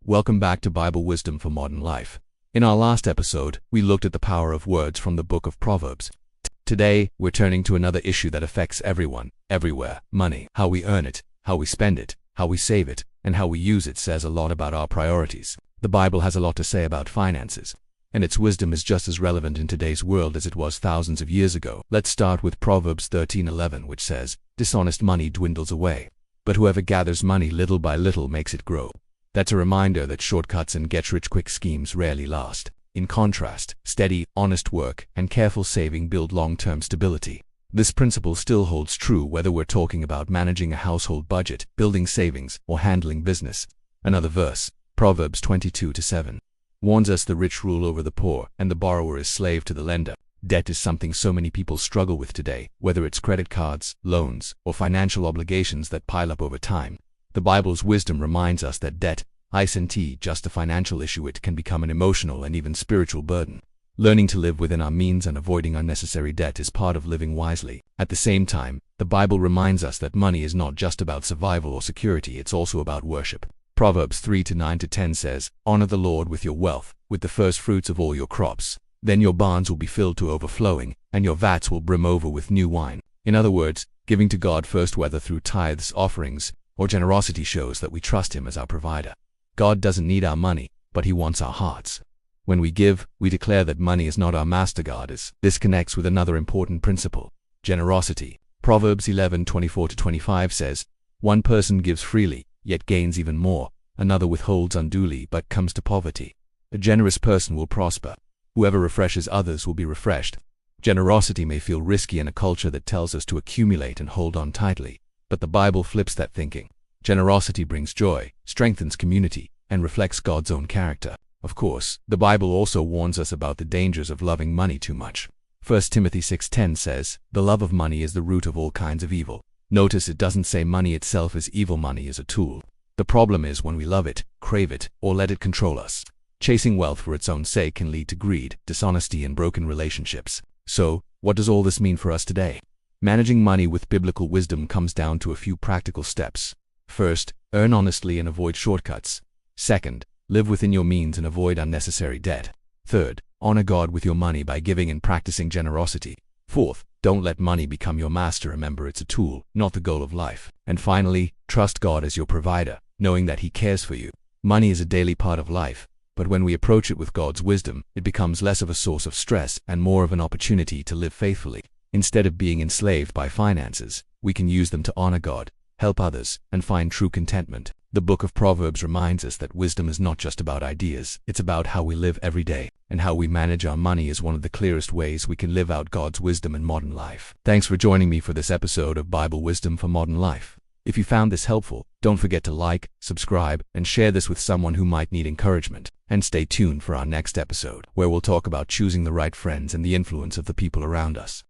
Welcome back to Bible Wisdom for Modern Life. In our last episode, we looked at the power of words from the book of Proverbs. Today, we're turning to another issue that affects everyone, everywhere: money. How we earn it, how we spend it, how we save it, and how we use it says a lot about our priorities. The Bible has a lot to say about finances, and its wisdom is just as relevant in today's world as it was thousands of years ago. Let's start with Proverbs 13:11, which says, "Dishonest money dwindles away, but whoever gathers money little by little makes it grow." That's a reminder that shortcuts and get-rich-quick schemes rarely last. In contrast, steady, honest work and careful saving build long-term stability. This principle still holds true whether we're talking about managing a household budget, building savings, or handling business. Another verse, Proverbs 22:7, warns us the rich rule over the poor, and the borrower is slave to the lender. Debt is something so many people struggle with today, whether it's credit cards, loans, or financial obligations that pile up over time. The Bible's wisdom reminds us that debt isn't just a financial issue, it can become an emotional and even spiritual burden. Learning to live within our means and avoiding unnecessary debt is part of living wisely. At the same time, the Bible reminds us that money is not just about survival or security, it's also about worship. Proverbs 3:9-10 says, "Honor the Lord with your wealth, with the first fruits of all your crops. Then your barns will be filled to overflowing, and your vats will brim over with new wine." In other words, giving to God first, whether through tithes, offerings, or generosity, shows that we trust Him as our provider. God doesn't need our money, but He wants our hearts. When we give, we declare that money is not our master, God is. This connects with another important principle: generosity. Proverbs 11:24-25 says, "One person gives freely, yet gains even more. Another withholds unduly, but comes to poverty. A generous person will prosper. Whoever refreshes others will be refreshed." Generosity may feel risky in a culture that tells us to accumulate and hold on tightly, but the Bible flips that thinking. Generosity brings joy, strengthens community, and reflects God's own character. Of course, the Bible also warns us about the dangers of loving money too much. 1 Timothy 6:10 says, "The love of money is the root of all kinds of evil." Notice it doesn't say money itself is evil, money is a tool. The problem is when we love it, crave it, or let it control us. Chasing wealth for its own sake can lead to greed, dishonesty, and broken relationships. So, what does all this mean for us today? Managing money with biblical wisdom comes down to a few practical steps. First, earn honestly and avoid shortcuts. Second, live within your means and avoid unnecessary debt. Third, honor God with your money by giving and practicing generosity. Fourth, don't let money become your master. Remember, it's a tool, not the goal of life. And finally, trust God as your provider, knowing that He cares for you. Money is a daily part of life, but when we approach it with God's wisdom, it becomes less of a source of stress and more of an opportunity to live faithfully. Instead of being enslaved by finances, we can use them to honor God, help others, and find true contentment. The book of Proverbs reminds us that wisdom is not just about ideas, it's about how we live every day, and how we manage our money is one of the clearest ways we can live out God's wisdom in modern life. Thanks for joining me for this episode of Bible Wisdom for Modern Life. If you found this helpful, don't forget to like, subscribe, and share this with someone who might need encouragement. And stay tuned for our next episode, where we'll talk about choosing the right friends and the influence of the people around us.